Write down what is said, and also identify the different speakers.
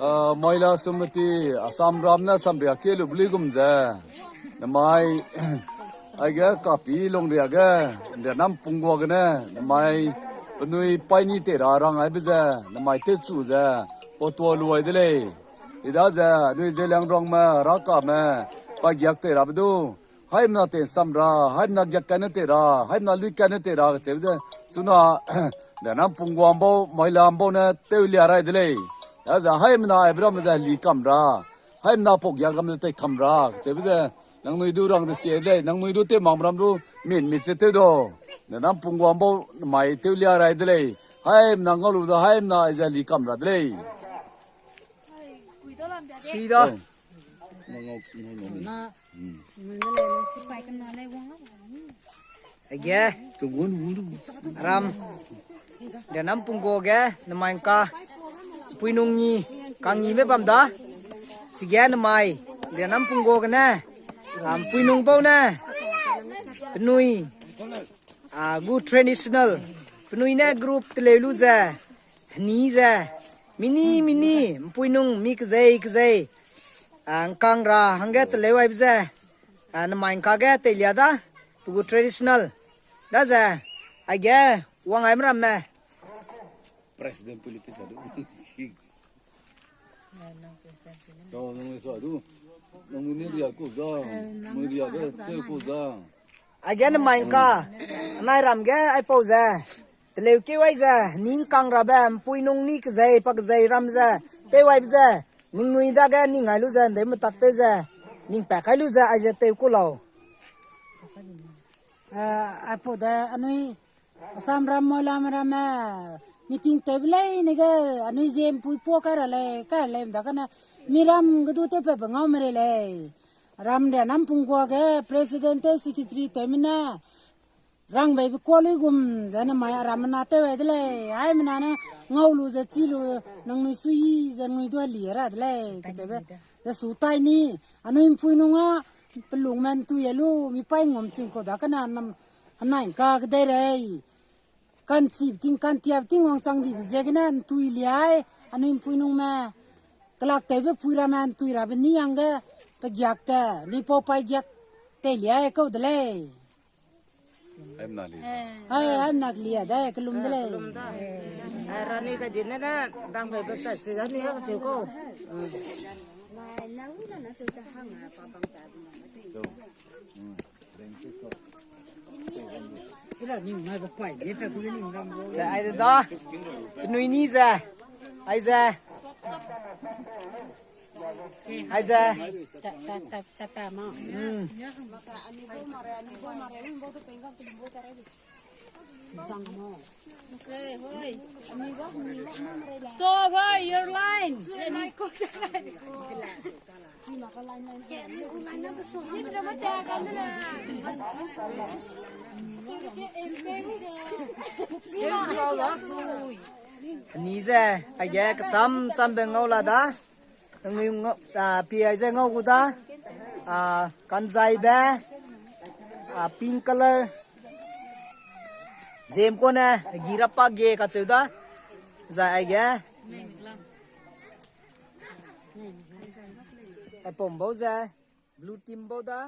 Speaker 1: Moila sumati Assam ramna sambya ke lubli gumza namai aga kapi long dia ga dia nam pungwa gana namai penui paini te rarang ai beza namai te chu za potwa luai dele ida za nui Zeliangrong ma Heraka ma pa gyak te rabdu haim na te samra haim na gyak kan te ra haim na lui kan te ra che beza suna dia nam pungwa bo moila bo na te lia rai dele za haim na Abraham za li kamra haim na pok ya kam te kamra che beza nang nui du rang de sie le nang nui du te mam ram du min mi che te do na nam pung wam bo mai te lia rai de le haim na ngolu da haim na za li kamra de le
Speaker 2: suy đó Ege ram để nắm pung go ge namai ka puinung ni kang ni me bam da si ge namai để nắm pung go na puinung bao na penui good traditional penui na group telelu za ni za mini puinung mi kzai kang ra hangga telewai bza namai ka ge te lia da good traditional da za age wang ai mram na
Speaker 1: president Philippines adu do nang so adu nang ni dia ku za mu dia ga te ku za
Speaker 2: age namai ka nai ram ge ai po za telew ke wai za ning kang ra ba puinung ni kzai pak zai ram za te wai bza ning nui da ga ning ai lu za de ma tak te za ning pa kai lu za ai za te ku lo
Speaker 3: apo da anui Assam ram molam ram meeting table ni ga anui jem pui po ka le da kana miram gudu te pe ngau mere le ram de nam pung ko ga president secretary temina rang bai ko lu gum jana maya ram na te we le ai mna na ngau lu za chi lu nang ni sui za nui do li ra le ka che be su tai ni anui pui nu nga pelung man tu ya lu mi pai ngom chim ko da kana nam anai ka ga dai re kan chip ting kan tiap ting wang chang di je gna tu liai anim pui nung ma klak te be pui ra man tu ra be ni ang ga pe gyak ta ni po pai gyak te liai ko de le
Speaker 1: em na li
Speaker 3: ai am nak lia da ke lum de le
Speaker 4: ra ni ka din na dang be be ta si ni ka chu ko
Speaker 2: ai đó nuôi ni ra ai ra
Speaker 5: Stop, hey, your line.
Speaker 2: ni ra ai ga ka cham be ngau la da ngi pi ai za ngau ku da kan zai ba pink color jem ko na gira pa ge ka chu da za ai ga ai pom bo za blue team bo da